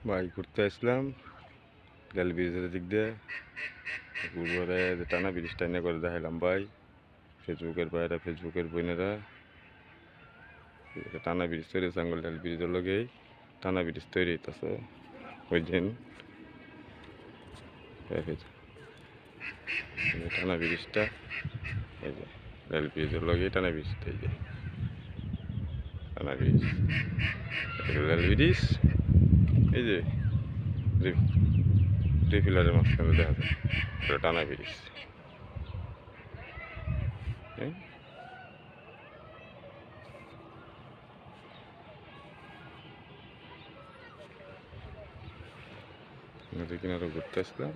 ভাই ঘুরতে আসলাম রেল ব্রিজের দিক দিয়ে ঘুরবরে যে টানা ব্রিজটা নিয়ে করে দেখাইলাম ভাই ফেসবুকের ভাইরা ফেসবুকের বোনেরা টানা ব্রিজ তৈরি হয়েছে আঙ্গুল রেল ব্রিজের লগেই টানা ব্রিজ তৈরি হইতেছে ওই দিন টানা ব্রিজটা এই যে রেল ব্রিজের লগেই টানা ব্রিজটা এই যে টানা ব্রিজ রেল ব্রিজ এই যে রিফিলারের মাঝখানে দেখা যায় এটা টানা ব্রিজ হ্যাঁ নদী কিনারে ঘুরতে আসলাম